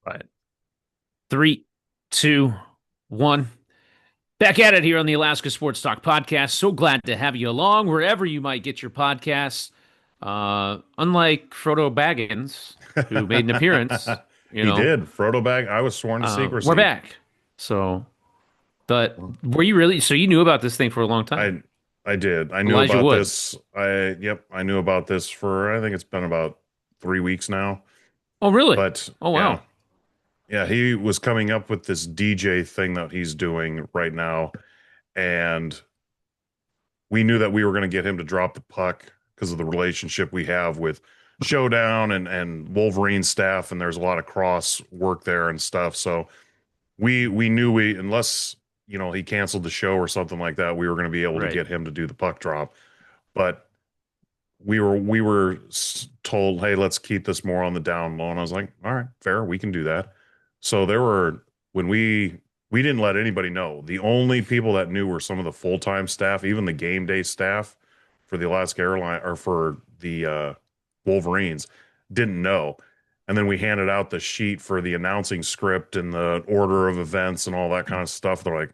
Right. Three, two, one. Back at it here on the Alaska Sports Talk podcast. So glad to have you along wherever you might get your podcasts. Unlike Frodo Baggins, who made an appearance, you He know, did. Frodo Bag. I was sworn to we're secrecy. back. So, but were you really? So you knew about this thing for a long time? I I did. I knew Elijah about Wood. this. I knew about this for I think it's been about 3 weeks now. Oh, really? But Oh, yeah, wow. yeah, he was coming up with this DJ thing that he's doing right now, and we knew that we were going to get him to drop the puck because of the relationship we have with Showdown and Wolverine staff, and there's a lot of cross work there and stuff. So we knew we unless he canceled the show or something like that, we were going to be able to Right. get him to do the puck drop. But we were told, hey, let's keep this more on the down low. And I was like, all right, fair, we can do that. So there were when we didn't let anybody know. The only people that knew were some of the full-time staff, even the game day staff for the Alaska Airline or for the Wolverines didn't know. And then we handed out the sheet for the announcing script and the order of events and all that kind of stuff. They're like,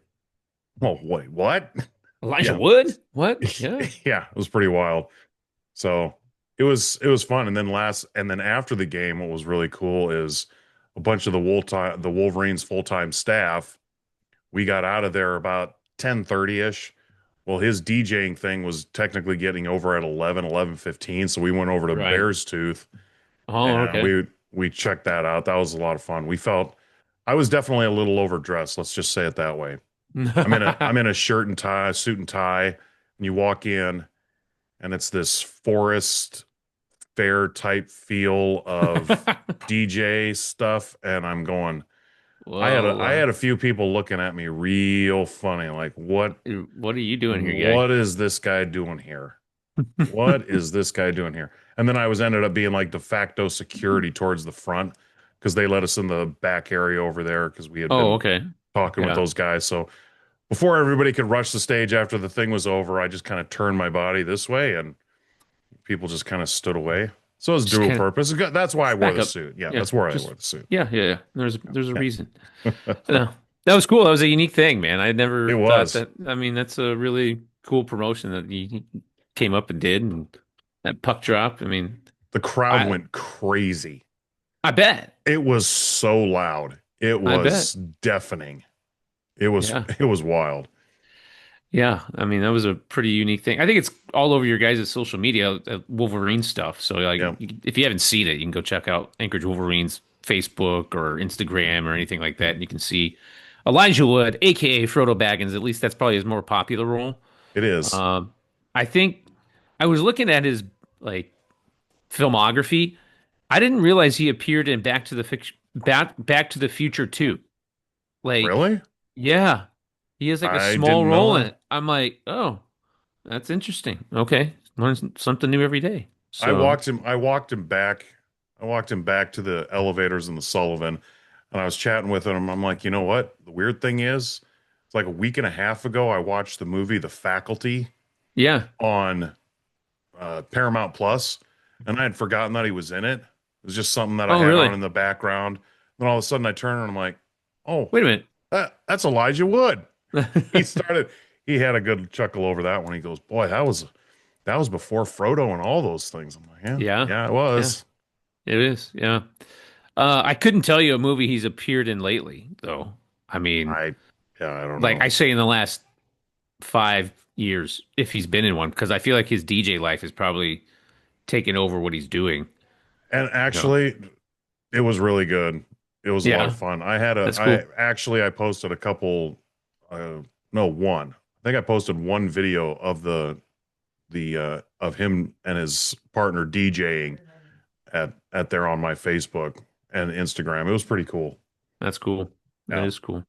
oh, wait, what? Elijah Yeah. Wood? What? Yeah. Yeah, it was pretty wild. So it was fun. And then after the game, what was really cool is a bunch of the Wolverines full-time staff. We got out of there about 10:30ish. Well, his DJing thing was technically getting over at 11:15. So we went over to Right. Bear's Tooth Oh, and okay. we checked that out. That was a lot of fun. I was definitely a little overdressed. Let's just say it that way. I'm in a shirt and tie, suit and tie, and you walk in and it's this forest fair type feel of DJ stuff, and I'm going. I Whoa. had a few people looking at me real funny, like What are you doing here, guy? what is this guy doing here? What is this guy doing here? And then I was ended up being like de facto security towards the front because they let us in the back area over there because we had Oh, been okay. talking with Yeah. those guys. So before everybody could rush the stage after the thing was over, I just kind of turned my body this way and people just kind of stood away. So it's Just dual kind of purpose. That's why I wore back the up. suit. Yeah, Yeah. that's where I Just wore the suit. yeah, yeah, yeah. There's a Yeah. reason. No, that was cool. That was a unique thing, man. I never It thought was. that. I mean, that's a really cool promotion that you came up and did, and that puck drop. I mean, The crowd I went crazy. I bet. It was so loud. It I bet. was deafening. It was Yeah. it was wild. Yeah. I mean, that was a pretty unique thing. I think it's all over your guys' social media, Wolverine stuff. So, like, Yeah. if you haven't seen it, you can go check out Anchorage Wolverines Facebook or Instagram or anything like that, and you can see Elijah Wood, aka Frodo Baggins. At least that's probably his more popular role. It is. I think I was looking at his like filmography. I didn't realize he appeared in Back to the Future too. Like, Really? yeah, he has like a I small didn't know role in that. it. I'm like, oh, that's interesting. Okay, learn something new every day. I So, walked him I walked him back. I walked him back to the elevators in the Sullivan and I was chatting with him. I'm like, you know what? The weird thing is, it's like a week and a half ago I watched the movie The Faculty yeah. on Paramount Plus, and I had forgotten that he was in it. It was just something that I Oh, had on really? in the background. Then all of a sudden I turn and I'm like, oh, Wait a minute. that's Elijah Wood. He started. He had a good chuckle over that one. He goes, boy, that was before Frodo and all those things. I'm like, yeah, Yeah, yeah, it yeah, was. it is. Yeah. I couldn't tell you a movie he's appeared in lately, though. I mean, I Yeah, I don't like know. I say in the last 5 years, if he's been in one, because I feel like his DJ life is probably taken over what he's doing. And No. actually, it was really good. It was a lot of Yeah, fun. that's I cool. actually I posted a couple, no, one. I think I posted one video of the of him and his partner DJing at there on my Facebook and Instagram. It was pretty cool. That's cool. That Yeah. is cool.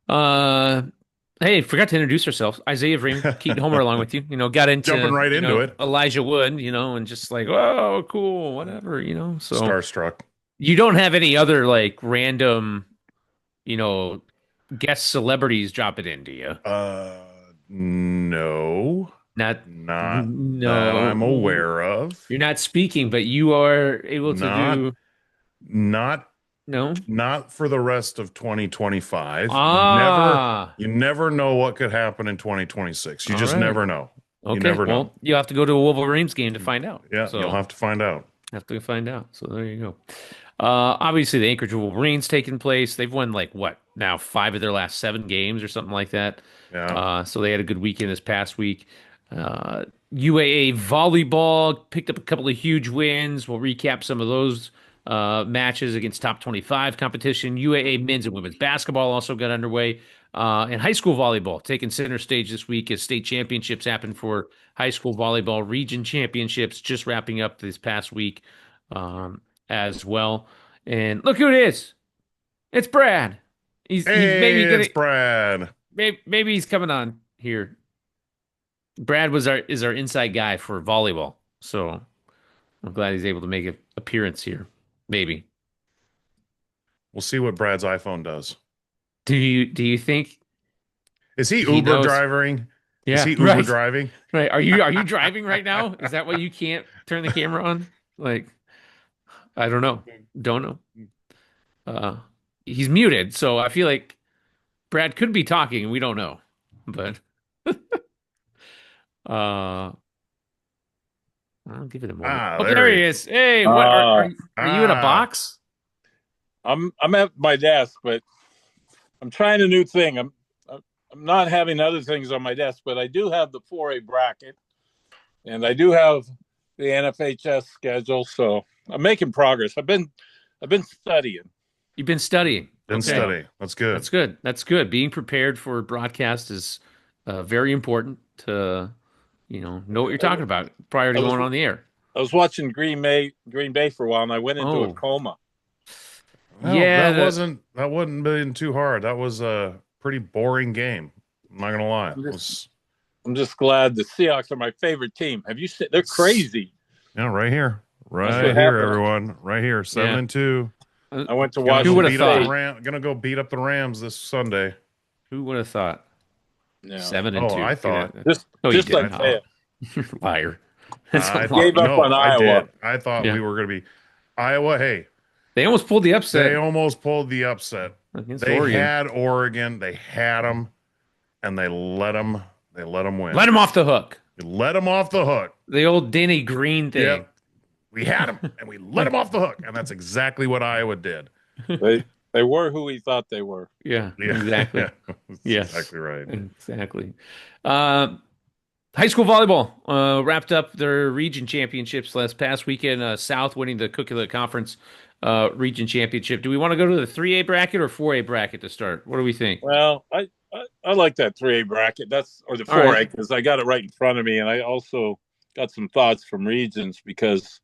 Uh, hey, forgot to introduce ourselves. Isaiah Vreem, Keaton Homer along with you. Got Jumping into, right into it. Elijah Wood, and just like, oh, cool, whatever, So Starstruck. you don't have any other like random, you know, guest celebrities drop it in, do you? No, Not, not that I'm no, aware of. you're not speaking, but you are able to Not do. not No. not for the rest of 2025. Ah, You never know what could happen in 2026. You all just right. never know. You Okay. never know. Well, you have to go to a Wolverines game to find out. Yeah, you'll So have to find out. have to find out. So there you go. Obviously the Anchorage Wolverines taking place. They've won like what now 5 of their last 7 games or something like that. Yeah. So they had a good weekend this past week. UAA Volleyball picked up a couple of huge wins. We'll recap some of those matches against top 25 competition. UAA men's and women's basketball also got underway. And high school volleyball taking center stage this week as state championships happen for high school volleyball. Region championships just wrapping up this past week as well. And look who it is. It's Brad. He's maybe Hey, gonna it's Brad. maybe he's coming on here. Brad is our inside guy for volleyball, so I'm glad he's able to make an appearance here. Maybe. We'll see what Brad's iPhone does. Do you think Is he he Uber knows? driving? Is Yeah, he Uber right, driving? right. Are you driving right now? Is that why you can't turn the camera on? Like, I don't know. Don't know. Uh, he's muted, so I feel like Brad could be talking and we don't know. But uh I'll give it a moment. Ah, Oh, there there he he. is. Hey, what Uh, are you in a Ah, box? I'm at my desk, but I'm trying a new thing. I'm not having other things on my desk, but I do have the 4A bracket, and I do have the NFHS schedule. So I'm making progress. I've been studying. You've been studying. been Okay. Yeah. study. That's good. That's good. That's good. Being prepared for broadcast is very important to, know what you're talking about prior to I was going on the air. I was watching Green Bay for a while, and I went into a Oh, coma. Well, yeah. that wouldn't been too hard. That was a pretty boring game. I'm not gonna lie. I'm It just was I'm just glad the Seahawks are my favorite team. Have you seen? They're crazy. yeah, right here. That's Right what here, happened. everyone. Right here. Seven Yeah. and two. Uh, I went to Gonna who go would Washington have beat up the thought? State. Ram gonna go beat up the Rams this Sunday. Who would have thought? Yeah, 7 and Oh, 2. I thought No, you just didn't. like Oh, that. you're a liar. That's a I lie. Gave thought up no, on I Iowa. did. I thought we Yeah. were gonna be Iowa. Hey, They almost pulled the they upset almost pulled the upset. against They Oregon. had Oregon, they had them, and they let them win. Let him off the hook. They let them off the hook. The old Denny Green thing. Yep. We had them and we let them off the hook. And that's exactly what Iowa did. They were who we thought they were. Yeah, Yeah. exactly. That's Yes, exactly right. exactly. Uh, High school volleyball wrapped up their region championships last past weekend. South winning the Cookielet Conference region championship. Do we want to go to the 3A bracket or 4A bracket to start? What do we think? Well, I like that 3A bracket. Or the All right. 4A because I got it right in front of me, and I also got some thoughts from regions because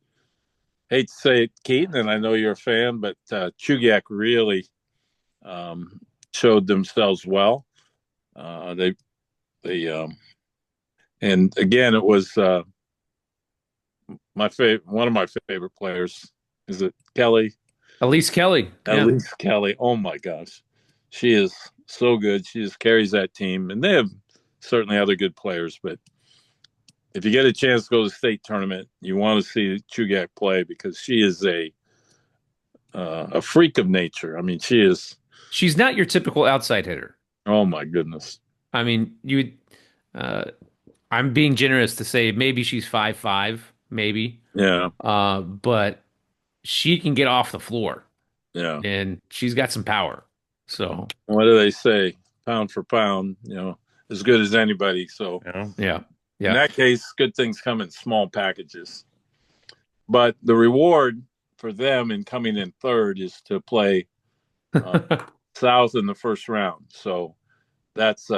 hate to say it, Keaton, and I know you're a fan, but Chugiak really showed themselves well. They and again, it was one of my favorite players. Is it Kelly? Elise Kelly. Yeah. Elise Kelly. Oh my gosh, she is so good. She just carries that team, and they have certainly other good players. But if you get a chance to go to the state tournament, you want to see Chugak play because she is a freak of nature. I mean, she is. She's not your typical outside hitter. Oh my goodness. I mean, I'm being generous to say maybe she's 5'5", maybe. Yeah, But she can get off the floor yeah. and she's got some power. So, What do they say? Pound for pound, as good as anybody. So Yeah. yeah. in Yeah. that case, good things come in small packages. But the reward for them in coming in third is to play South in the first round. So that's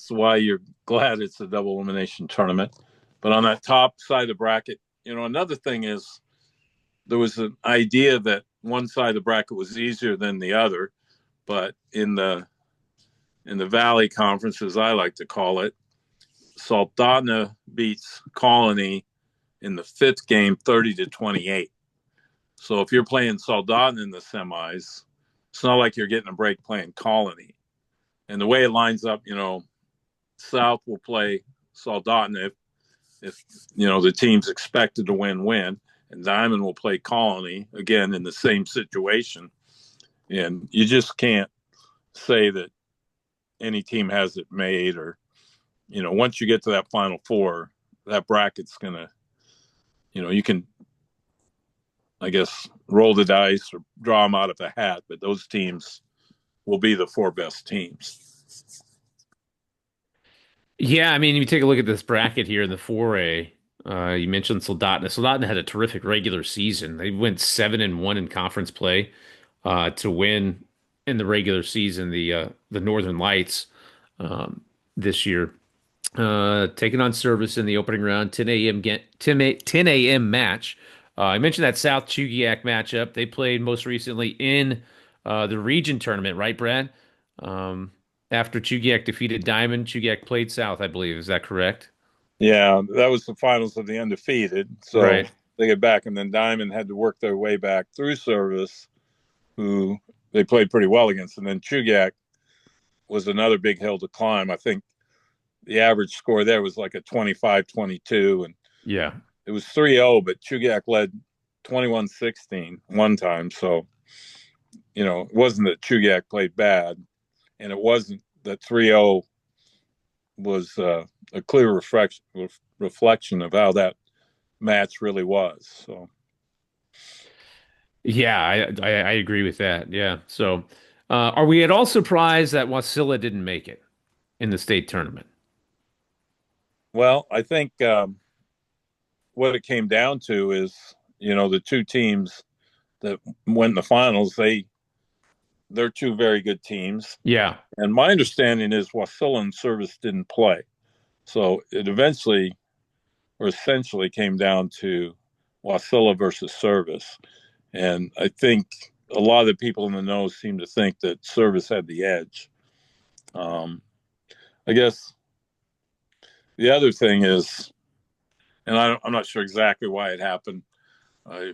why you're glad it's a double elimination tournament. But on that top side of the bracket, another thing is there was an idea that one side of the bracket was easier than the other, but in the Valley Conference, as I like to call it, Saltana beats Colony in the fifth game 30-28. So if you're playing Saltana in the semis, it's not like you're getting a break playing Colony. And the way it lines up, South will play Saltana if the team's expected to win. and Diamond will play Colony again in the same situation. And you just can't say that any team has it made, or, once you get to that Final Four, that bracket's going to, you can, I guess, roll the dice or draw them out of the hat, but those teams will be the four best teams. Yeah, I mean, you take a look at this bracket here in the 4A. You mentioned Soldotna. Soldotna had a terrific regular season. They went 7-1 in conference play to win in the regular season the Northern Lights this year. Taking on service in the opening round, 10 a.m. match. I mentioned that South Chugiak matchup. They played most recently in the region tournament, right, Brad? After Chugiak defeated Diamond, Chugiak played South, I believe. Is that correct? Yeah, that was the finals of the undefeated. So Right. they get back, and then Diamond had to work their way back through service, who they played pretty well against. And then Chugiak was another big hill to climb. I think the average score there was like a 25-22, and Yeah. it was 3-0, but Chugiak led 21-16 one time. So, it wasn't that Chugiak played bad, and it wasn't that 3-0 was a clear reflection of how that match really was. So, Yeah, I agree with that. Yeah. So, are we at all surprised that Wasilla didn't make it in the state tournament? well, I think what it came down to is, the two teams that went in the finals, they're two very good teams. Yeah. And my understanding is Wasilla and Service didn't play. So it eventually or essentially came down to Wasilla versus Service. And I think a lot of the people in the know seem to think that Service had the edge. I guess the other thing is, and I'm not sure exactly why it happened. I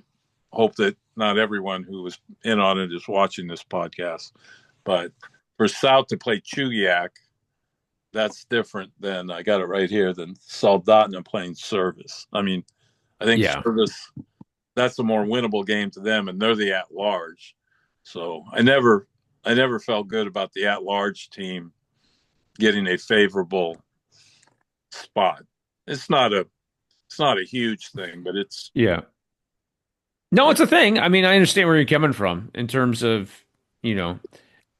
hope that not everyone who was in on it is watching this podcast, but for South to play Chugiak, that's different than, I got it right here, than Soldotna playing Service. I mean, I think Yeah. Service, that's a more winnable game to them, and they're the at-large. So I never felt good about the at-large team getting a favorable spot. It's not a huge thing, but it's Yeah. No, it's a thing. I mean, I understand where you're coming from in terms of, you know,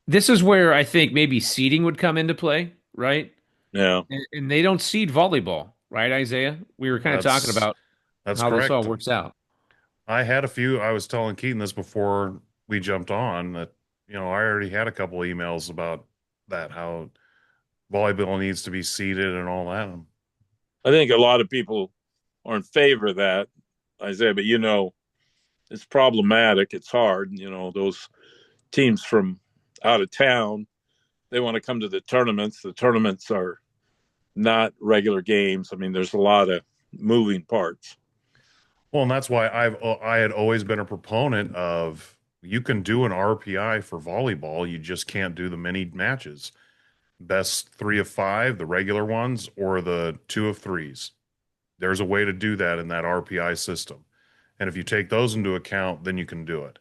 this is where I think maybe seeding would come into play, right? yeah. And they don't seed volleyball, right, Isaiah? We were kind of talking That's about that's how this all correct. works out. I was telling Keaton this before we jumped on that, I already had a couple emails about that, how volleyball needs to be seeded and all that. I think a lot of people are in favor of that, Isaiah, but it's problematic. It's hard. Those teams from out of town, they want to come to the tournaments. The tournaments are not regular games. I mean, there's a lot of moving parts. Well, and that's why I had always been a proponent of, you can do an RPI for volleyball, you just can't do the mini matches. Best 3 of 5, the regular ones, or the 2 of 3s. There's a way to do that in that RPI system. And if you take those into account, then you can do it.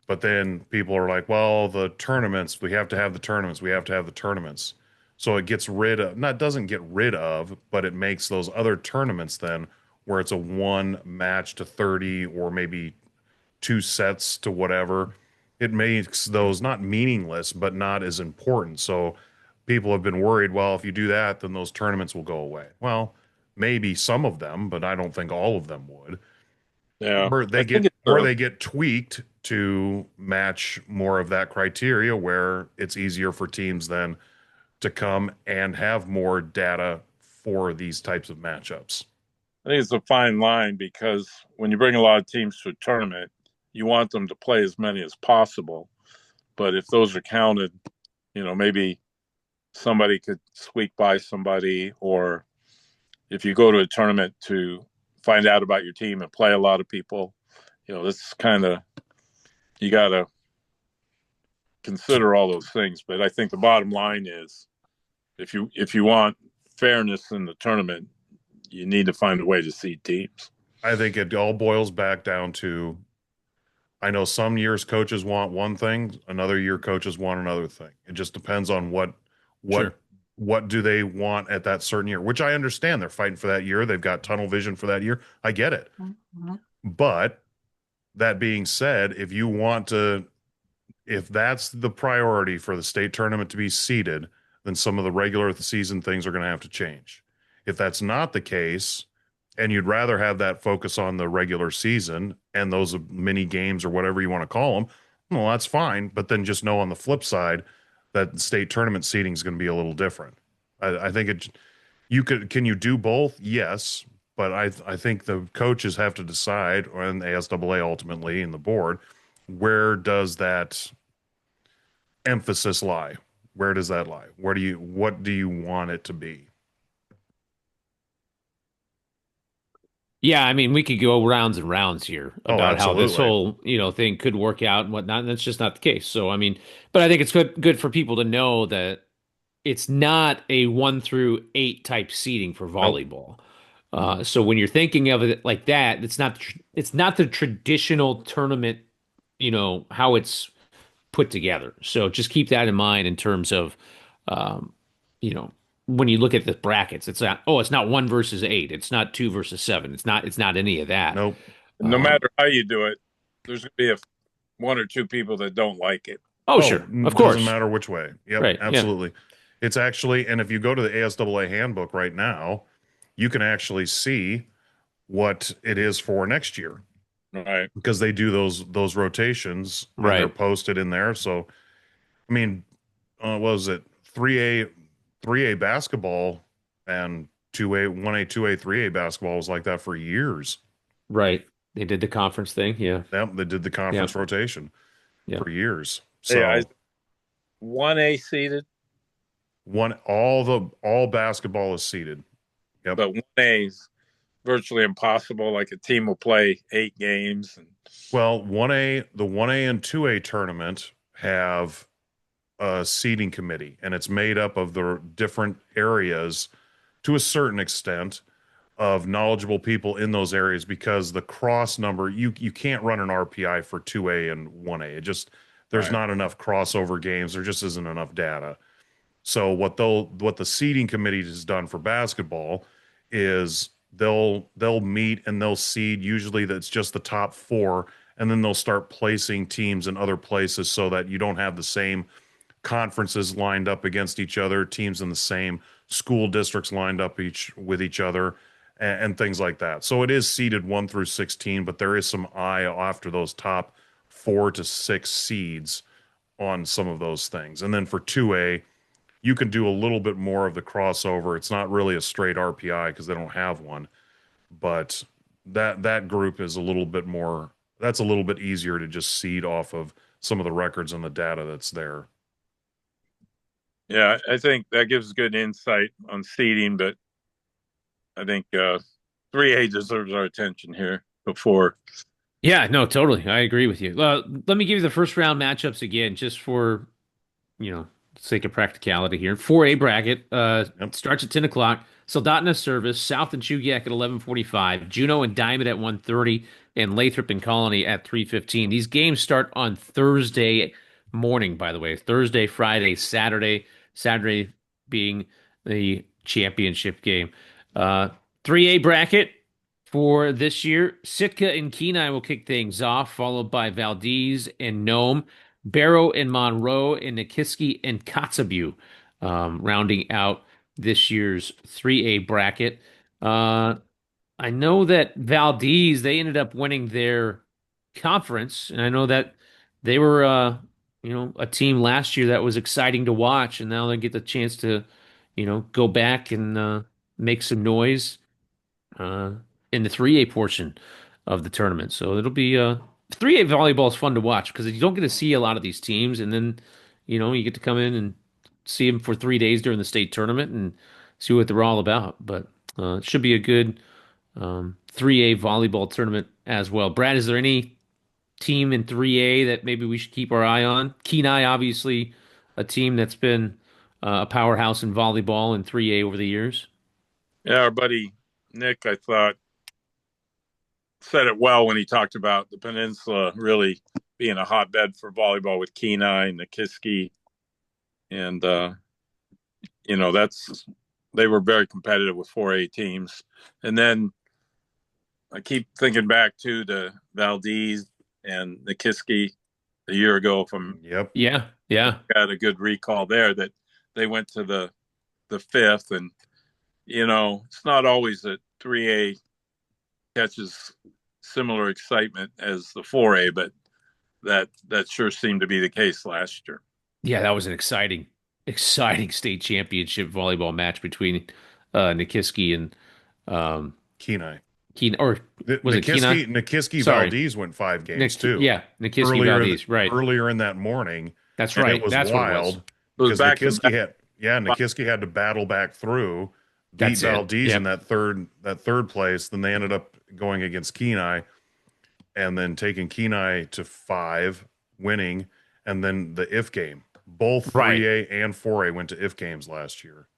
But then people are like, well, the tournaments, we have to have the tournaments. We have to have the tournaments. So it gets rid of, not doesn't get rid of, but it makes those other tournaments then where it's a 1 match to 30 or maybe 2 sets to whatever. It makes those not meaningless, but not as important. So people have been worried, well, if you do that, then those tournaments will go away. Well, maybe some of them, but I don't think all of them would. Yeah. Or I they think get it's or they get tweaked to match more of that criteria where it's easier for teams then to come and have more data for these types of matchups. I think it's a fine line, because when you bring a lot of teams to a tournament, you want them to play as many as possible. But if those are counted, maybe somebody could squeak by somebody, or if you go to a tournament to find out about your team and play a lot of people, this kind of, you got to consider all those things. But I think the bottom line is, if you want fairness in the tournament, you need to find a way to seed teams. I think it all boils back down to, I know some years coaches want one thing, another year coaches want another thing. It just depends on Sure. what what do they want at that certain year, which I understand. They're fighting for that year. They've got tunnel vision for that year. I get it. Mhm. But that being said, if that's the priority for the state tournament to be seeded, then some of the regular season things are going to have to change. If that's not the case, and you'd rather have that focus on the regular season and those mini games or whatever you want to call them, well, that's fine. But then just know on the flip side that the state tournament seating is going to be a little different. I think can you do both? Yes. But I think the coaches have to decide, and the ASAA ultimately and the board, where does that emphasis lie? Where does that lie? What do you want it to be? Yeah, I mean, we could go rounds and rounds here Oh, about how this absolutely. whole, thing could work out and whatnot, and that's just not the case. So, I mean, but I think it's good for people to know that it's not a 1 through 8 type seating for Nope. volleyball. So when you're thinking of it like that, it's not the traditional tournament, how it's put together. So just keep that in mind in terms of, um, you know, when you look at the brackets, it's not 1 versus 8. It's not 2 versus 7. It's not any of that. Nope. No Um, matter how you do it, there's going to be one or two people that don't like it. oh, Oh, sure. Of doesn't course. matter which way. Yep, Right. Yeah. absolutely. It's actually, and if you go to the ASAA handbook right now, you can actually see what it is for next year Right. because they do those rotations and they're Right. posted in there. So, I mean, what was it? 3A basketball and 2A, 1A, 2A, 3A basketball was like that for years. Right. They did the conference thing. Yeah. Yep, they did the Yeah. conference rotation Yeah. for years. Yeah. So, 1A seeded, all basketball is seeded. Yep. but 1A is virtually impossible. Like a team will play 8 games. Well, the 1A and 2A tournament have a seating committee, and it's made up of the different areas to a certain extent of knowledgeable people in those areas because the cross number, you can't run an RPI for 2A and 1A. There's Right. not enough crossover games. There just isn't enough data. So what the seating committee has done for basketball is they'll meet and they'll seed, usually that's just the top four, and then they'll start placing teams in other places so that you don't have the same conferences lined up against each other, teams in the same school districts lined up with each other, and things like that. So it is seeded 1 through 16, but there is some eye after those top 4 to 6 seeds on some of those things. And then for 2A, you can do a little bit more of the crossover. It's not really a straight RPI because they don't have one, but that group is a little bit more. That's a little bit easier to just seed off of some of the records and the data that's there. Yeah, I think that gives good insight on seeding, but I think 3A deserves our attention here before. Yeah. No, totally. I agree with you. Let me give you the first round matchups again, just for, sake of practicality here. 4A bracket Yep. starts at 10 o'clock. Soldotna service, South and Chugiak at 11:45, Juneau and Diamond at 1:30, and Lathrop and Colony at 3:15. These games start on Thursday morning, by the way. Thursday, Friday, Saturday. Saturday being the championship game. Uh, 3A bracket for this year. Sitka and Kenai will kick things off, followed by Valdez and Nome. Barrow and Monroe, and Nikiski and Kotzebue, rounding out this year's 3A bracket. Uh, I know that Valdez, they ended up winning their conference, and I know that they were, a team last year that was exciting to watch, and now they get the chance to, go back and make some noise uh, in the 3A portion of the tournament. So it'll be 3A volleyball is fun to watch because you don't get to see a lot of these teams, and then you get to come in and see them for 3 days during the state tournament and see what they're all about. But it should be a good 3A volleyball tournament as well. Brad, is there any team in 3A that maybe we should keep our eye on? Kenai, obviously, a team that's been a powerhouse in volleyball in 3A over the years. Yeah, our buddy Nick, I thought said it well when he talked about the Peninsula really being a hotbed for volleyball with Kenai and Nikiski, and that's they were very competitive with 4A teams. And then I keep thinking back to the Valdez and Nikiski a year ago. From Yep. Yeah, yeah. got a good recall there that they went to the fifth, and it's not always that 3A catches similar excitement as the 4A, but that sure seemed to be the case last year. Yeah, that was an exciting state championship volleyball match between Nikiski and Kenai. Keen or was it Kenai? Nikiski Sorry. Valdez went 5 games too. Yeah, Nikiski Valdez, right. Earlier in that morning. That's And right. it was That's wild what it was because Nikiski had to battle back through, beat That's it. Valdez Yep. in that third place. Then they ended up going against Kenai and then taking Kenai to 5, winning, and then the IF game. Both Right. 3A and 4A went to IF games last year.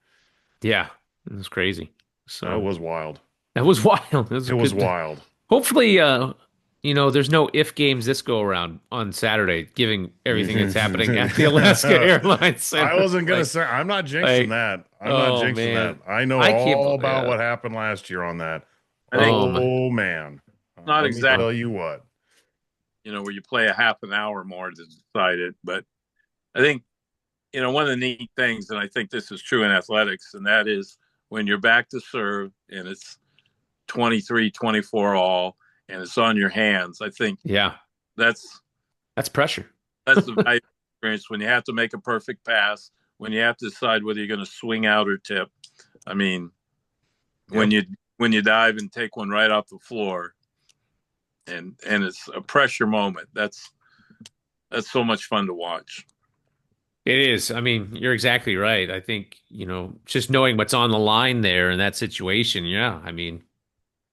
Yeah, it was crazy. So That was wild. that was wild. It was wild. Hopefully, there's no if games this go around on Saturday, given everything that's happening at the Alaska Airlines Center. I wasn't going to Like, say, I'm not jinxing that. I'm not jinxing man. that. I know I can't all believe- about yeah. what happened last year on that. I think- Oh, man. Not Let me exactly. tell you what. Where you play a half an hour more to decide it. But I think, one of the neat things, and I think this is true in athletics, and that is when you're back to serve and it's 23-24 all, and it's on your hands. I think Yeah, that's pressure. the valuable experience when you have to make a perfect pass, when you have to decide whether you're going to swing out or tip. I mean, when you dive and take one right off the floor, and it's a pressure moment. That's so much fun to watch. It is. I mean, you're exactly right. I think, just knowing what's on the line there in that situation. Yeah. I mean,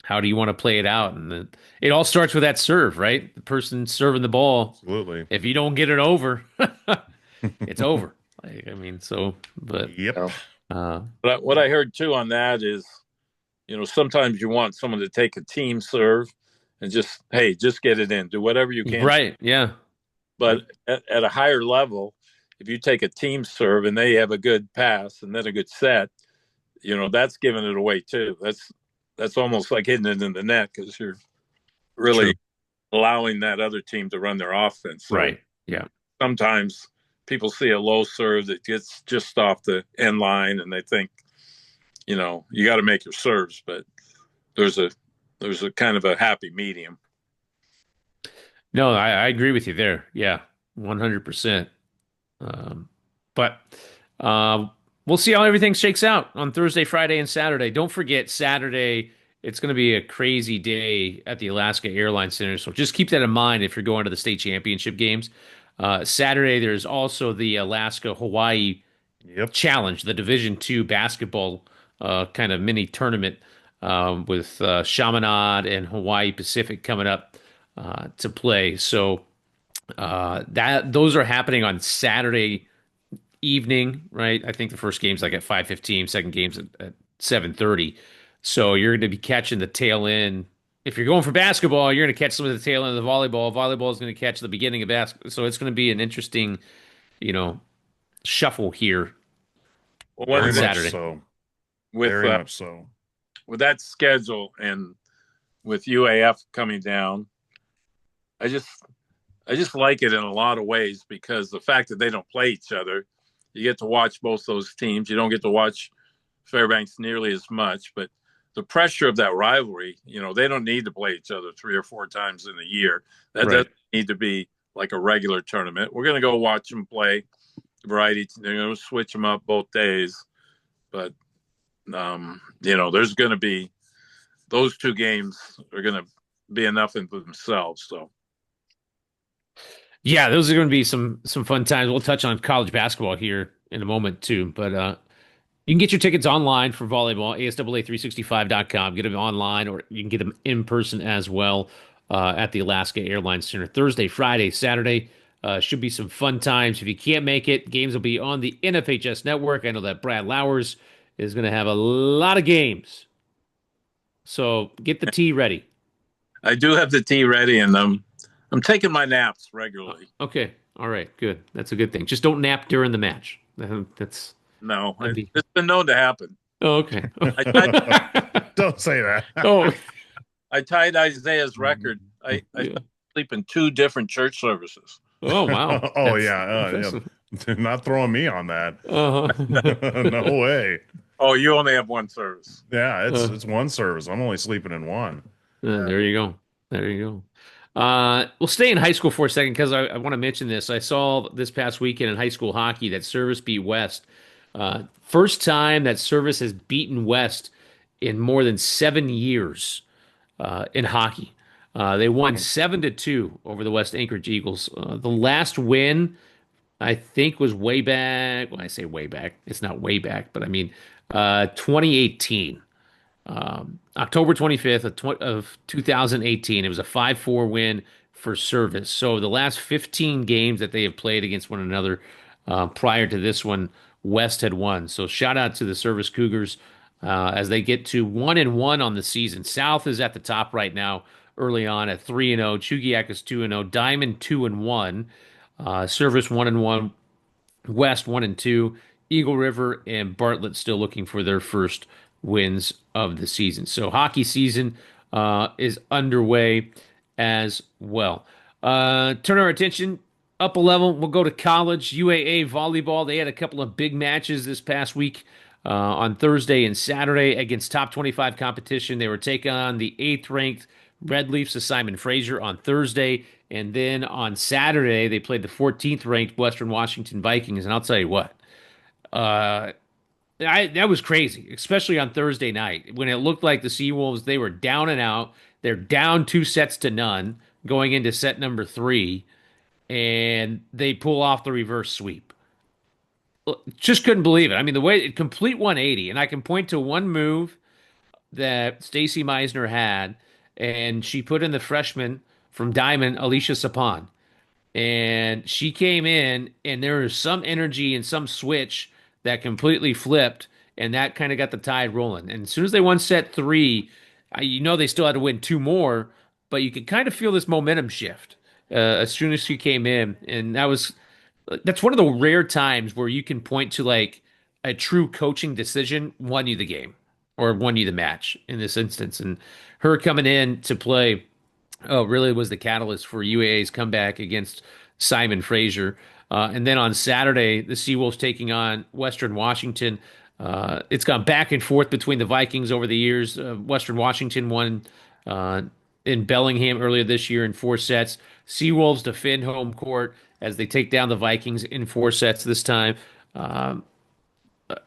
how do you want to play it out? And it all starts with that serve, right? The person serving the ball. Absolutely. If you don't get it over, it's over. But Yep. But what I heard too on that is, sometimes you want someone to take a team serve and just get it in, do whatever you can. Right. Yeah. But at a higher level, if you take a team serve and they have a good pass and then a good set, that's giving it away too. That's almost like hitting it in the net because you're really allowing that other team to run their offense. So Right. Yeah. sometimes people see a low serve that gets just off the end line and they think, you got to make your serves, but there's a kind of a happy medium. No, I agree with you there. Yeah. 100%. But we'll see how everything shakes out on Thursday, Friday, and Saturday. Don't forget, Saturday, it's going to be a crazy day at the Alaska Airlines Center. So just keep that in mind if you're going to the state championship games. Saturday, there's also the Alaska Hawaii Challenge, the Division II basketball kind of mini tournament with Chaminade and Hawaii Pacific coming up to play. So those are happening on Saturday evening, right? I think the first game's like at 5:15, second game's at 7:30. So you're going to be catching the tail end. If you're going for basketball, you're going to catch some of the tail end of the volleyball. Volleyball is going to catch the beginning of basketball. So it's going to be an interesting, shuffle here Well, on Saturday. So. With Very much so. With that schedule and with UAF coming down, I just like it in a lot of ways because the fact that they don't play each other, you get to watch both those teams. You don't get to watch Fairbanks nearly as much, but the pressure of that rivalry, they don't need to play each other 3 or 4 times in a year. That doesn't need to be like a regular tournament. We're going to go watch them play variety. They're going to switch them up both days, but there's going to be those 2 games are going to be enough in themselves. So. Yeah, those are going to be some fun times. We'll touch on college basketball here in a moment too, but you can get your tickets online for volleyball, ASAA365.com. Get them online, or you can get them in person as well at the Alaska Airlines Center. Thursday, Friday, Saturday should be some fun times. If you can't make it, games will be on the NFHS network. I know that Brad Lowers is going to have a lot of games, so get the tea ready. I do have the tea ready, and I'm taking my naps regularly. Okay. All right. Good. That's a good thing. Just don't nap during the match. That's No, that'd be. it's been known to happen. Oh, okay. I tied, Don't say that. Oh, I tied Isaiah's record. I yeah. fell asleep in 2 different church services. Oh, wow. Oh That's yeah, impressive. yeah. Not throwing me on that. Uh-huh. No way. Oh, you only have one service. Yeah, it's Uh, it's one service. I'm only sleeping in one. there you go. There you go. We'll stay in high school for a second because I want to mention this. I saw this past weekend in high school hockey that Service beat West. First time that Service has beaten West in more than 7 years in hockey. They won 7-2 over the West Anchorage Eagles. The last win, I think, was way back. When I say way back, it's not way back, but I mean 2018. October 25th of 2018. It was a 5-4 win for Service. So the last 15 games that they have played against one another prior to this one, West had won. So shout out to the Service Cougars as they get to 1-1 on the season. South is at the top right now, early on at 3-0. Chugiak is 2-0. Diamond 2-1. Service 1-1. West 1-2. Eagle River and Bartlett still looking for their first wins of the season. So hockey season is underway as well. Turn our attention up a level. We'll go to college. UAA Volleyball. They had a couple of big matches this past week on Thursday and Saturday against top 25 competition. They were taking on the 8th ranked Red Leafs of Simon Fraser on Thursday. And then on Saturday, they played the 14th ranked Western Washington Vikings. And I'll tell you what, that was crazy, especially on Thursday night when it looked like the Seawolves, they were down and out. They're down 2-0 going into set number 3, and they pull off the reverse sweep. Just couldn't believe it. I mean, the way it complete 180, and I can point to one move that Stacy Meisner had, and she put in the freshman from Diamond, Alicia Sapon. And she came in, and there was some energy and some switch that completely flipped, and that kind of got the tide rolling. And as soon as they won set 3, they still had to win 2 more, but you could kind of feel this momentum shift as soon as she came in, and that's one of the rare times where you can point to like a true coaching decision won you the game or won you the match in this instance. And her coming in to play really was the catalyst for UAA's comeback against Simon Fraser. And then on Saturday, the Seawolves taking on Western Washington. It's gone back and forth between the Vikings over the years. Western Washington won in Bellingham earlier this year in 4 sets. Seawolves defend home court as they take down the Vikings in 4 sets this time.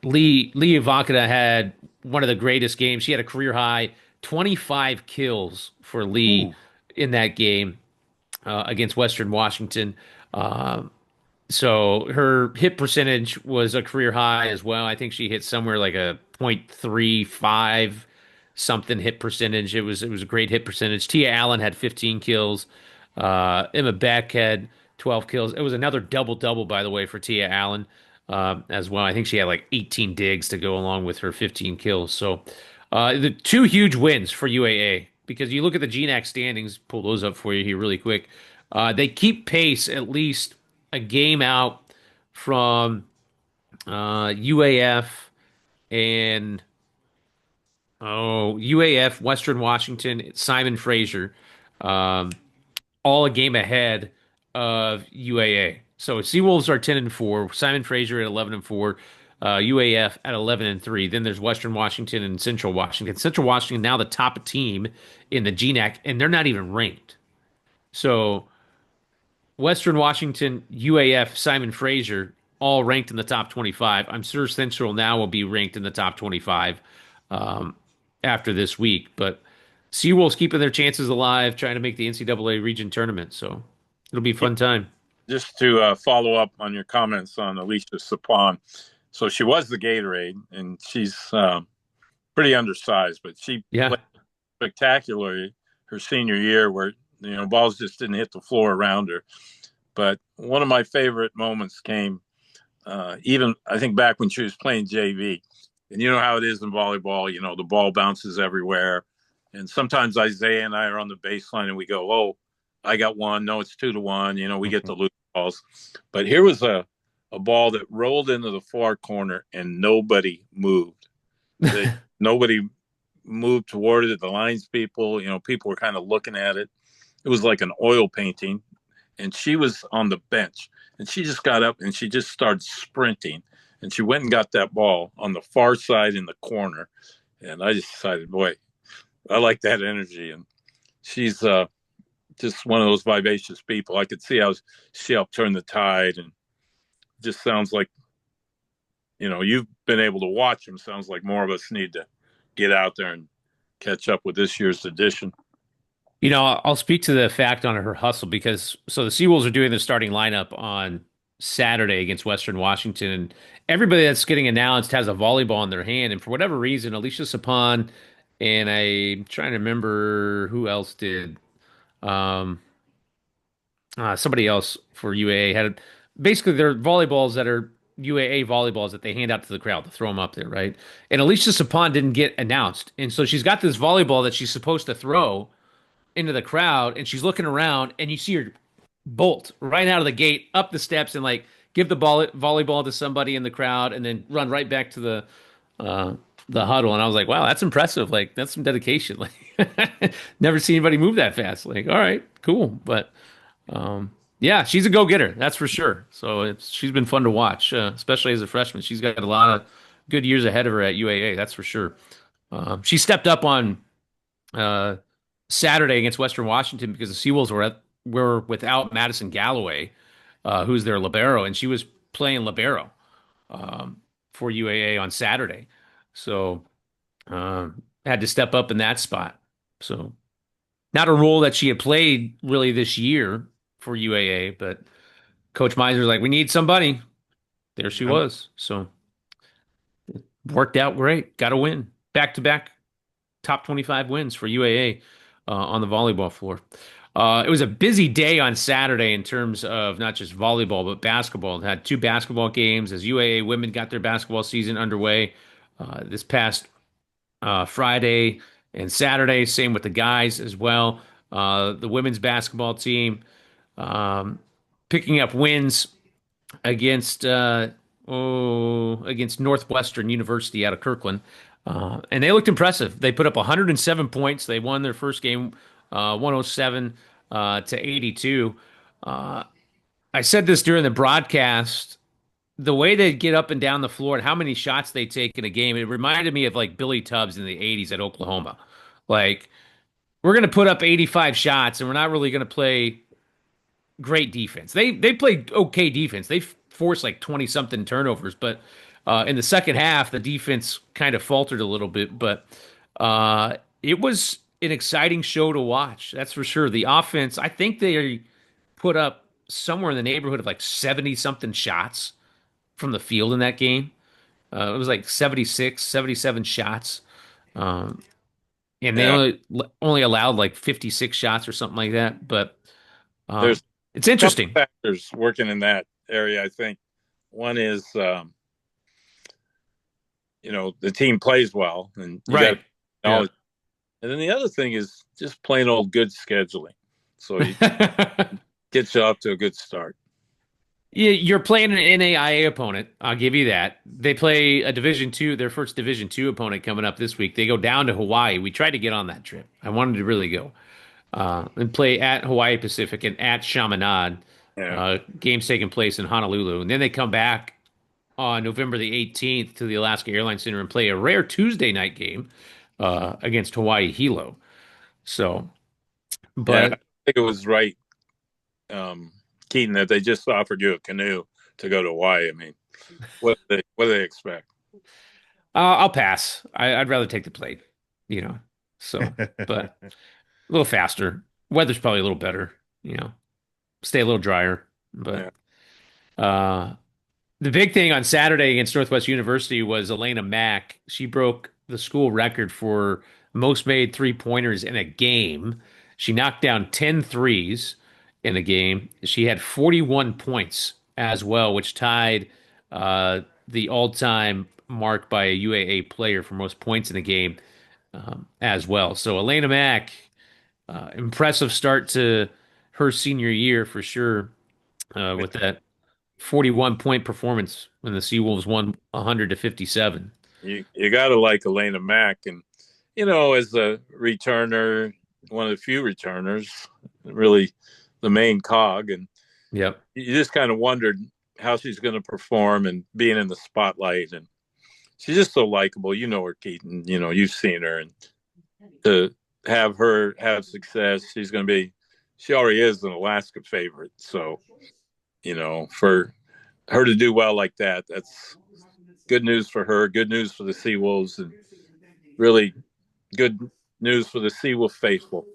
Lee Ivankina had one of the greatest games. She had a career high 25 kills for Lee in that game against Western Washington. So her hit percentage was a career high as well. I think she hit somewhere like a .35 something hit percentage. It was a great hit percentage. Tia Allen had 15 kills. Emma Beck had 12 kills. It was another double-double, by the way, for Tia Allen as well. I think she had like 18 digs to go along with her 15 kills. So the 2 huge wins for UAA, because you look at the GNAC standings, pull those up for you here really quick. They keep pace at least a game out from UAF and UAF, Western Washington, Simon Fraser, all a game ahead of UAA. So Seawolves are 10-4, Simon Fraser at 11-4, UAF at 11-3. Then there's Western Washington and Central Washington. Central Washington now the top team in the GNAC, and they're not even ranked. So Western Washington, UAF, Simon Fraser, all ranked in the top 25. I'm sure Central now will be ranked in the top 25 after this week. But Seawolves keeping their chances alive, trying to make the NCAA region tournament. So it'll be a fun time. Just to follow up on your comments on Alicia Sapon. So she was the Gatorade, and she's pretty undersized, but she played spectacularly her senior year where balls just didn't hit the floor around her. But one of my favorite moments came even, I think, back when she was playing JV. And you know how it is in volleyball, the ball bounces everywhere. And sometimes Isaiah and I are on the baseline and we go, "Oh, I got one. No, it's 2-1." We get the loose balls. But here was a ball that rolled into the far corner and nobody moved. Nobody moved toward it. The lines people, people were kind of looking at it. It was like an oil painting. And she was on the bench and she just got up and she just started sprinting. And she went and got that ball on the far side in the corner. And I just decided, boy, I like that energy. And she's just one of those vivacious people. I could see how she helped turn the tide. And just sounds like, you've been able to watch them. Sounds like more of us need to get out there and catch up with this year's edition. I'll speak to the fact on her hustle because the Seawolves are doing the starting lineup on Saturday against Western Washington, and everybody that's getting announced has a volleyball in their hand. And for whatever reason, Alicia Sapon and I'm trying to remember who else did. Um, Somebody else for UAA had basically their volleyballs that are UAA volleyballs that they hand out to the crowd to throw them up there, right? And Alicia Sapon didn't get announced, and so she's got this volleyball that she's supposed to throw into the crowd, and she's looking around, and you see her bolt right out of the gate up the steps and like give the volleyball to somebody in the crowd, and then run right back to the huddle. And I was like, wow, that's impressive. Like that's some dedication. Like never seen anybody move that fast. Like, all right, cool. But yeah, she's a go-getter, that's for sure. So she's been fun to watch, especially as a freshman. She's got a lot of good years ahead of her at UAA, that's for sure. She stepped up on Saturday against Western Washington because the Seawolves were without Madison Galloway, who's their libero, and she was playing libero for UAA on Saturday. So had to step up in that spot. So not a role that she had played really this year for UAA, but Coach Miser's like, we need somebody. There she was. So it worked out great. Got a win. Back-to-back top 25 wins for UAA on the volleyball floor. It was a busy day on Saturday in terms of not just volleyball, but basketball. It had two basketball games as UAA women got their basketball season underway this past Friday and Saturday. Same with the guys as well. The women's basketball team picking up wins against against Northwestern University out of Kirkland. And they looked impressive. They put up 107 points. They won their first game 107 to 82. I said this during the broadcast. The way they get up and down the floor and how many shots they take in a game, it reminded me of like Billy Tubbs in the 80s at Oklahoma. Like, we're going to put up 85 shots and we're not really going to play great defense. They played okay defense. They forced like 20 something turnovers, but in the second half, the defense kind of faltered a little bit, but it was an exciting show to watch. That's for sure. The offense, I think they put up somewhere in the neighborhood of like 70 something shots from the field in that game. It was like 76, 77 shots. And they only allowed like 56 shots or something like that. But there's it's interesting. Factors working in that area, I think. One is, the team plays well, and right. And then the other thing is just plain old good scheduling. So you gets you off to a good start. Yeah, you're playing an NAIA opponent. I'll give you that. They play a Division II, their first Division II opponent coming up this week. They go down to Hawaii. We tried to get on that trip. I wanted to really go. And play at Hawaii Pacific and at Chaminade. Yeah. Games taking place in Honolulu. And then they come back on November the 18th to the Alaska Airlines Center and play a rare Tuesday night game against Hawaii Hilo. So, but I think it was right, Keaton, that they just offered you a canoe to go to Hawaii. I mean, what do they expect? I'll pass. I'd rather take the plane, So, but a little faster. Weather's probably a little better, Stay a little drier. But the big thing on Saturday against Northwest University was Elina Mack. She broke the school record for most made three-pointers in a game. She knocked down 10 threes in a game. She had 41 points as well, which tied the all-time mark by a UAA player for most points in a game. as well. So Elina Mack, impressive start to her senior year for sure, with that 41 point performance when the Seawolves won 100 to 57. You got to like Elina Mack, and as a returner, one of the few returners, really the main cog, and Yep. you just kind of wondered how she's going to perform and being in the spotlight, and she's just so likable. You know her, Keaton. You've seen her, and to have her have success, she already is an Alaska favorite. So, for her to do well like that, that's good news for her, good news for the Seawolves, and really good news for the Seawolf faithful.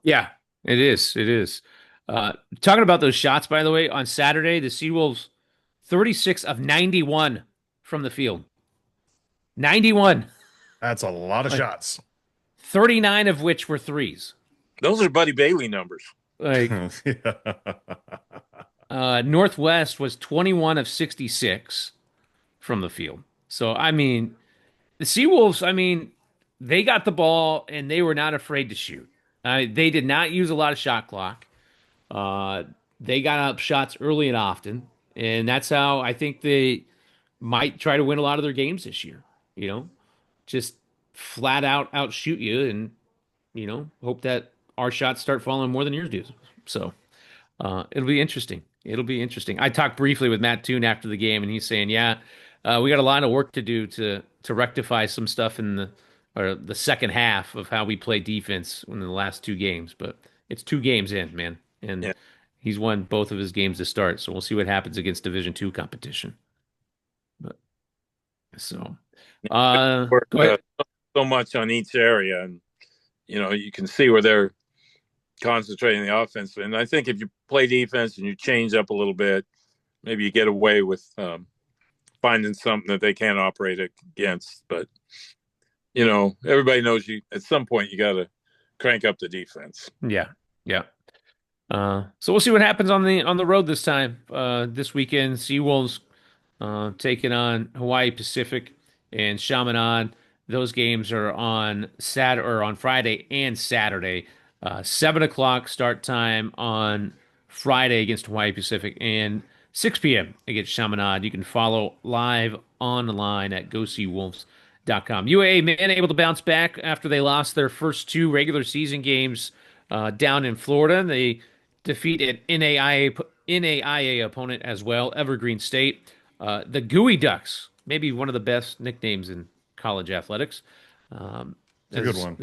Yeah, it is. It is. Talking about those shots, by the way, on Saturday, the Seawolves 36 of 91 from the field. 91. That's a lot of Like shots. 39 of which were threes. Those are Buddy Bailey numbers. Like Northwest was 21 of 66 from the field. So, I mean, the Seawolves, I mean, they got the ball and they were not afraid to shoot. They did not use a lot of shot clock. Uh, they got up shots early and often, and that's how I think they might try to win a lot of their games this year. You know, just flat out outshoot you, and hope that our shots start falling more than yours do. So it'll be interesting. It'll be interesting. I talked briefly with Matt Toon after the game, and he's saying, "Yeah, we got a lot of work to do to rectify some stuff in the second half of how we play defense in the last two games." But it's two games in, man, and Yeah. he's won both of his games to start. So we'll see what happens against Division Two competition. But so, Work go ahead. so much on each area, and you can see where they're concentrating the offense. And I think if you play defense and you change up a little bit, maybe you get away with finding something that they can't operate against. But everybody knows you at some point you got to crank up the defense. Yeah, yeah. So we'll see what happens on the road this time. This weekend, Seawolves taking on Hawaii Pacific and Chaminade. Those games are on Friday and Saturday. 7 o'clock start time on Friday against Hawaii Pacific and 6 p.m. against Chaminade. You can follow live online at GoSeaWolves.com. UAA men able to bounce back after they lost their first two regular season games down in Florida. They defeat an NAIA opponent as well, Evergreen State. The Gooey Ducks, maybe one of the best nicknames in college athletics. It's a good one.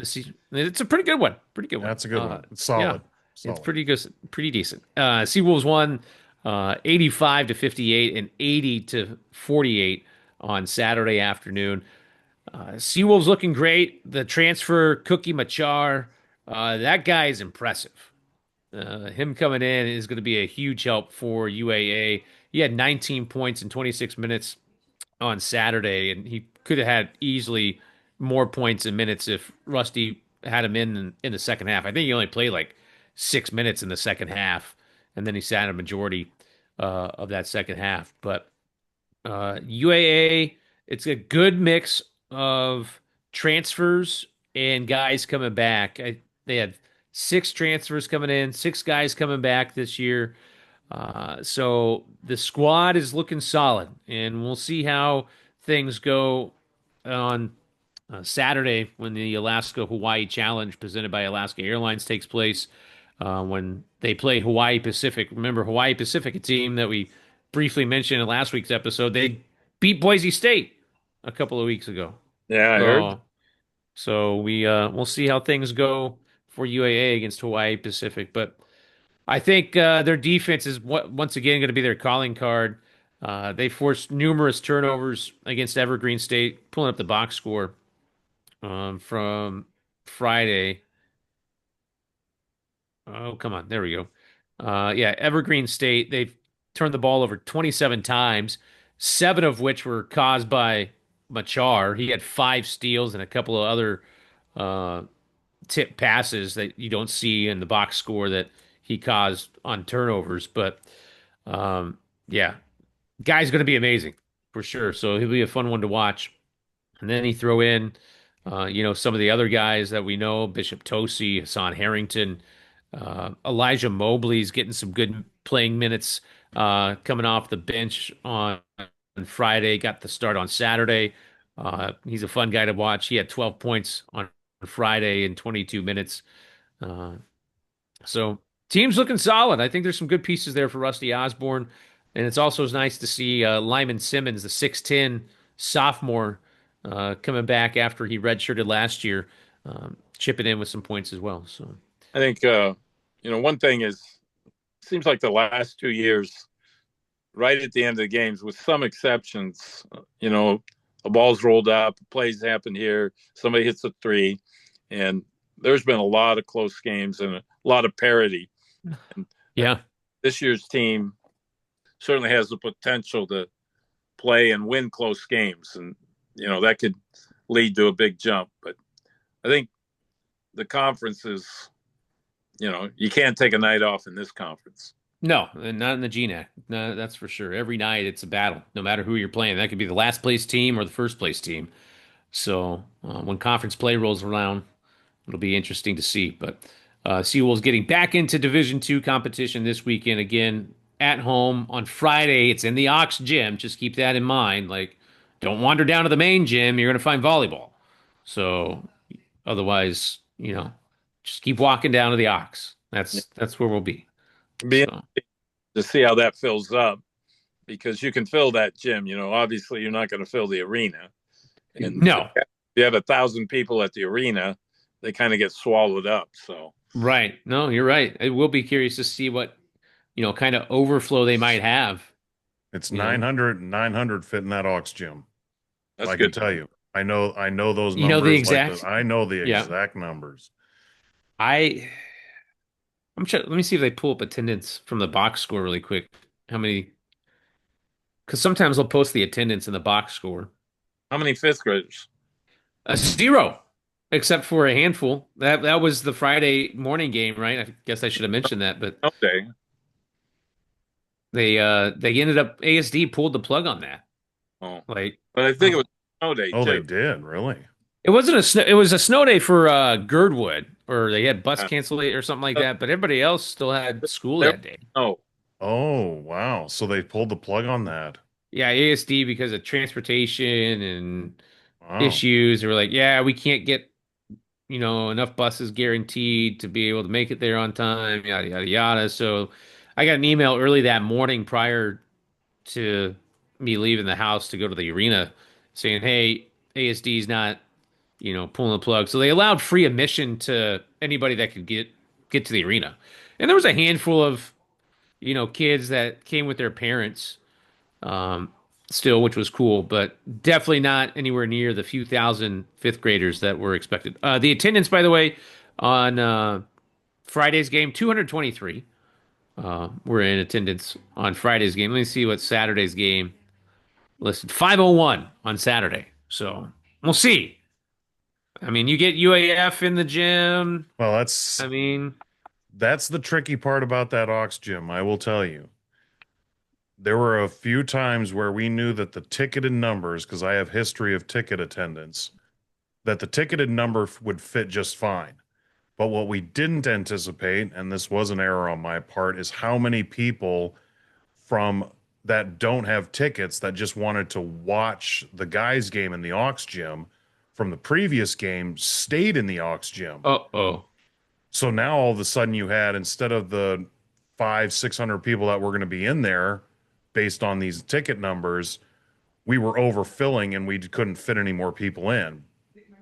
It's a pretty good one. Pretty good one. That's a good one. It's solid. Yeah, Solid. it's pretty good, pretty decent. Seawolves won 85 to 58 and 80 to 48 on Saturday afternoon. Seawolves looking great. The transfer, Cookie Machar, that guy is impressive. Him coming in is going to be a huge help for UAA. He had 19 points in 26 minutes on Saturday, and he could have had easily more points and minutes if Rusty had him in the second half. I think he only played like 6 minutes in the second half, and then he sat a majority of that second half. But UAA, it's a good mix of transfers and guys coming back. They had 6 transfers coming in, 6 guys coming back this year. So the squad is looking solid, and we'll see how things go on Saturday when the Alaska Hawaii Challenge presented by Alaska Airlines takes place. When they play Hawaii Pacific. Remember, Hawaii Pacific, a team that we briefly mentioned in last week's episode, they beat Boise State a couple of weeks ago. Yeah, I heard. So we'll see how things go for UAA against Hawaii Pacific, but I think their defense is once again going to be their calling card. They forced numerous turnovers against Evergreen State, pulling up the box score from Friday. Oh, come on. There we go. Yeah, Evergreen State, they've turned the ball over 27 times, 7 of which were caused by Machar. He had 5 steals and a couple of other tip passes that you don't see in the box score that he caused on turnovers. But yeah, guy's going to be amazing for sure. So he'll be a fun one to watch. And then he throw in Some of the other guys that we know, Bishop Tosi, Hassan Harrington, Elijah Mobley's getting some good playing minutes coming off the bench on Friday, got the start on Saturday. He's a fun guy to watch. He had 12 points on Friday in 22 minutes. Uh, so team's looking solid. I think there's some good pieces there for Rusty Osborne. And it's also nice to see Lyman Simmons, the 6'10 sophomore, coming back after he redshirted last year, chipping in with some points as well. So I think, one thing is, seems like the last 2 years, right at the end of the games, with some exceptions, a ball's rolled up, plays happen here, somebody hits a three, and there's been a lot of close games and a lot of parity. And yeah, this year's team certainly has the potential to play and win close games, and that could lead to a big jump. But I think the conference is, you can't take a night off in this conference. no, and not in the GNAC. No, that's for sure. Every night it's a battle, no matter who you're playing. That could be the last place team or the first place team. So when conference play rolls around, it'll be interesting to see. But Seawolves getting back into Division II competition this weekend again at home on Friday. It's in the Ox Gym. Just keep that in mind. Like, don't wander down to the main gym. You're going to find volleyball. So otherwise, just keep walking down to the Ox. That's where we'll be. Be So, to see how that fills up, because you can fill that gym. Obviously you're not going to fill the arena. And no. if you have 1,000 people at the arena, they kind of get swallowed up. So Right. No, you're right. I will be curious to see what, kind of overflow they might have. It's You know? 900 fit in that Ox Gym. that's I good. can tell you. I know those You know numbers. the exact. I know the Yeah. exact numbers. I'm sure. Let me see if they pull up attendance from the box score really quick. How many? Because sometimes they'll post the attendance in the box score. How many fifth graders? A zero, except for a handful. That was the Friday morning game, right? I guess I should have mentioned that, but Okay. they ended up ASD pulled the plug on that. Oh, Like, but I think it was snow day Oh, they too. did, really? it wasn't a snow. It was a snow day for Girdwood, or they had bus Yeah. cancellation or something like that. But everybody else still had school There- that day. Oh, Oh, wow. So they pulled the plug on that. Yeah, ASD because of transportation and Wow. issues. They were like, yeah, we can't get, enough buses guaranteed to be able to make it there on time, yada, yada, yada. So I got an email early that morning prior to me leaving the house to go to the arena saying, hey, ASD's not, pulling the plug. So they allowed free admission to anybody that could get to the arena. And there was a handful of, kids that came with their parents um, still, which was cool, but definitely not anywhere near the few thousand fifth graders that were expected. The attendance, by the way, on Friday's game, 223 were in attendance on Friday's game. Let me see what Saturday's game listed. 501 on Saturday. So we'll see. I mean, you get UAF in the gym. Well, I mean, that's the tricky part about that Ox Gym, I will tell you. There were a few times where we knew that the ticketed numbers, because I have history of ticket attendance, that the ticketed number would fit just fine. But what we didn't anticipate, and this was an error on my part, is how many people from that don't have tickets that just wanted to watch the guys' game in the Ox Gym from the previous game stayed in the Ox Gym. uh-oh. So now all of a sudden you had, instead of the 500-600 people that were going to be in there based on these ticket numbers, we were overfilling and we couldn't fit any more people in.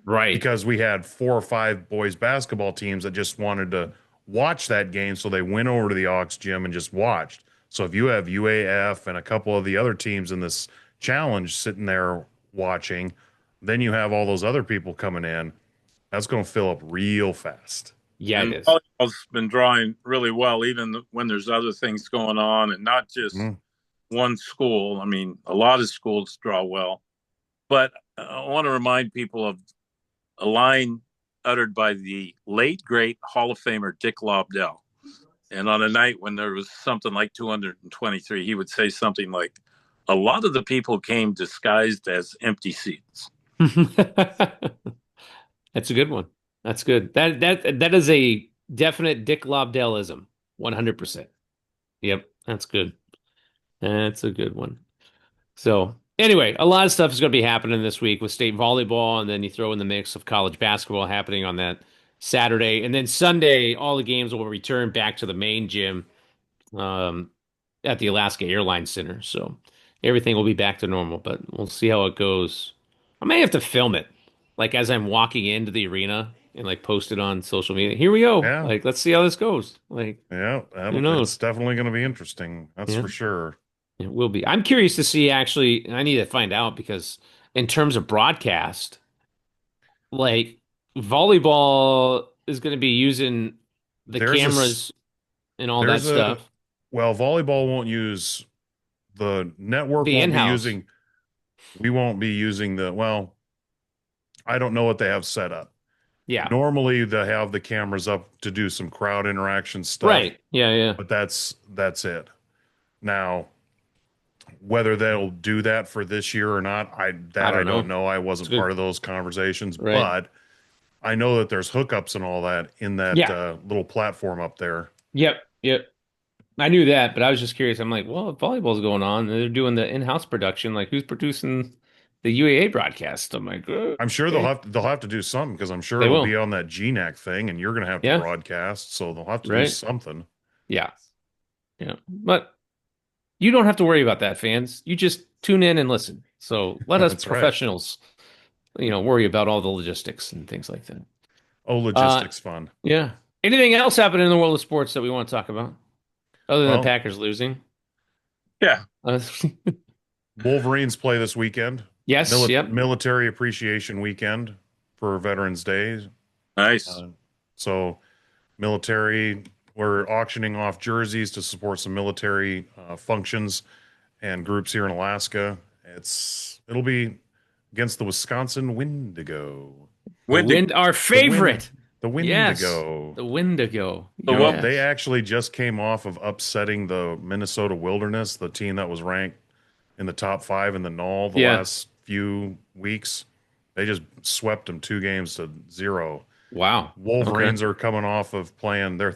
Right. Because we had 4 or 5 boys basketball teams that just wanted to watch that game. So they went over to the Ox Gym and just watched. So if you have UAF and a couple of the other teams in this challenge sitting there watching, then you have all those other people coming in. That's going to fill up real fast. Yeah, and it is. volleyball's been drawing really well, even when there's other things going on, and not just one school. I mean, a lot of schools draw well. But I want to remind people of a line uttered by the late, great Hall of Famer Dick Lobdell. And on a night when there was something like 223, he would say something like, a lot of the people came disguised as empty seats. That's a good one. That's good. That is a definite Dick Lobdellism. 100%. Yep, that's good. That's a good one. So anyway, a lot of stuff is going to be happening this week with state volleyball, and then you throw in the mix of college basketball happening on that Saturday, and then Sunday, all the games will return back to the main gym um, at the Alaska Airlines Center. So everything will be back to normal, but we'll see how it goes. I may have to film it, like as I'm walking into the arena and like post it on social media. Here we go. Yeah. Like, let's see how this goes. Like, Yeah, who it's knows? definitely going to be interesting. That's Yeah. for sure. It will be. I'm curious to see actually, and I need to find out because in terms of broadcast, like volleyball is going to be using the There's a s- cameras and all that there's a stuff. well, volleyball won't use the network The won't be in-house. using we won't be using I don't know what they have set up. Yeah. Normally they have the cameras up to do some crowd interaction stuff, Right. Yeah, yeah. but that's it. Now, whether they'll do that for this year or not, I I don't don't know. know. I It's wasn't good. part of those conversations, Right. but I know that there's hookups and all that in that Yeah. little platform up there. Yep. Yep. I knew that, but I was just curious. I'm like, well, if volleyball's going on, and they're doing the in-house production. Like, who's producing the UAA broadcast? I'm like, I'm sure okay. they'll have to do something because I'm sure They it'll be will. on that GNAC thing, and you're going to have to Yeah. broadcast, so they'll have to do Right. something. Yeah. Yeah. But you don't have to worry about that, fans. You just tune in and listen. So let us That's right. professionals, worry about all the logistics and things like that. Oh, Uh, logistics fun. yeah. Anything else happening in the world of sports that we want to talk about other than the Well, Packers losing? Yeah. Uh, Wolverines play this weekend. yes. Yep. Military Appreciation Weekend for Veterans Day. Nice. So, military, we're auctioning off jerseys to support some military functions and groups here in Alaska. It'll be against the Wisconsin Wendigo. The Wendigo. wind, our The wind, favorite. the Yes. Wendigo. The Wendigo. So what- They Yes. actually just came off of upsetting the Minnesota Wilderness, the team that was ranked in the top 5 in the NOL the Yeah. last few weeks. They just swept them 2-0. Wow. Wolverines are coming off of playing. They've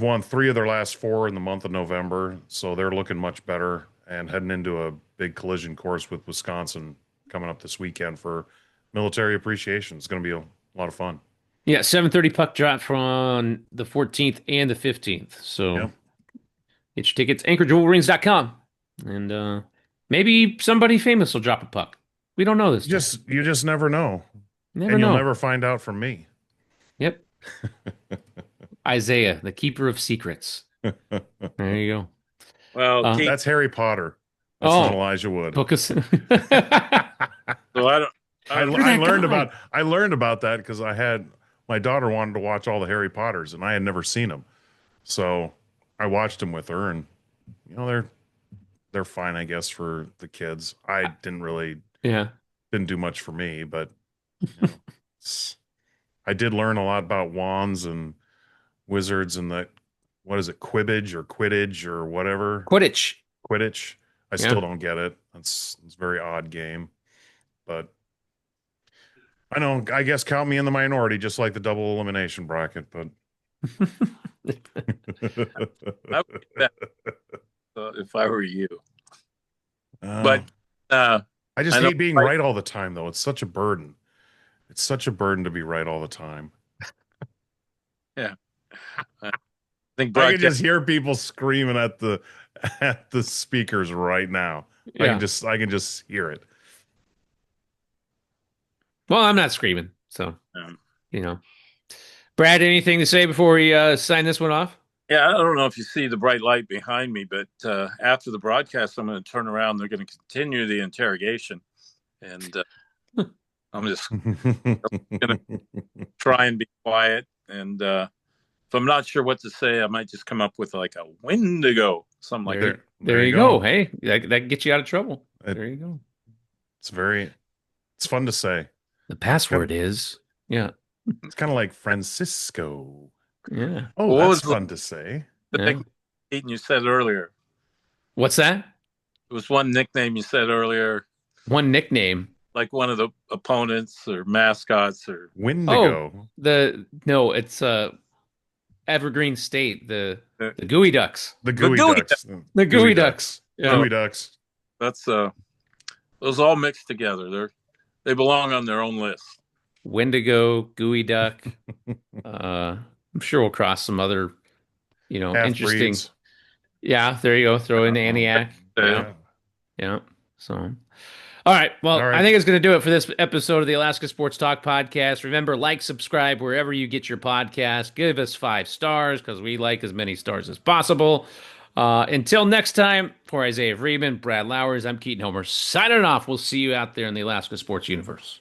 won 3 of their last 4 in the month of November, so they're looking much better and heading into a big collision course with Wisconsin coming up this weekend for military appreciation. It's going to be a lot of fun. Yeah, 7:30 puck drop from the 14th and the 15th. So Yeah. get your tickets, anchorageWolverines.com. And maybe somebody famous will drop a puck. We don't know this time. You just never know. Never And know. you'll never find out from me. Yep. Isaiah, the keeper of secrets. There you go. Well, Keith, That's Harry Potter. That's not Elijah Wood. Book us. so I don't. I learned about that because my daughter wanted to watch all the Harry Potters and I had never seen them. So I watched them with her and they're fine, I guess, for the kids. I Yeah. didn't do much for me, but I did learn a lot about wands and wizards and what is it, Quibbage or Quidditch or whatever? Quidditch. Quidditch. I Yeah. still don't get it. It's a very odd game, but I know, I guess count me in the minority, just like the double elimination bracket, but I would do that, if I were you. Uh, But I just I know- hate being right all the time, though. It's such a burden. It's such a burden to be right all the time. I think I can broadcast, just hear people screaming at the speakers right now. I Yeah. can just hear it. Well, I'm not screaming. So, Um, Brad, anything to say before we sign this one off? yeah, I don't know if you see the bright light behind me, but after the broadcast, I'm going to turn around. They're going to continue the interrogation, and I'm just try and be quiet. And if I'm not sure what to say, I might just come up with like a Wendigo, something like that. There you go. Hey, that gets you out of trouble. It- There you go. It's fun to say. The password is, yeah. It's kind of like Francisco. Yeah. Oh, What that's was fun to say. The Yeah. nickname you said earlier. What's that? It was one nickname you said earlier. One nickname. like one of the opponents or mascots or Wendigo. No, it's Evergreen State, uh, the Gooey Ducks. The the gooey gooey. ducks. The Gooey Ducks. Yeah. Gooey ducks. That's those all mixed together. They belong on their own list. Wendigo, Gooey Duck. I'm sure we'll cross some other, interesting. Half-breeds. Yeah, there you go. Throw in Antioch. Yeah. Yeah. So, all right. Well, All right. I think it's going to do it for this episode of the Alaska Sports Talk podcast. Remember, like, subscribe wherever you get your podcast. Give us 5 stars because we like as many stars as possible. Until next time, for Isaiah Freeman, Brad Lowers, I'm Keaton Homer signing off. We'll see you out there in the Alaska Sports universe.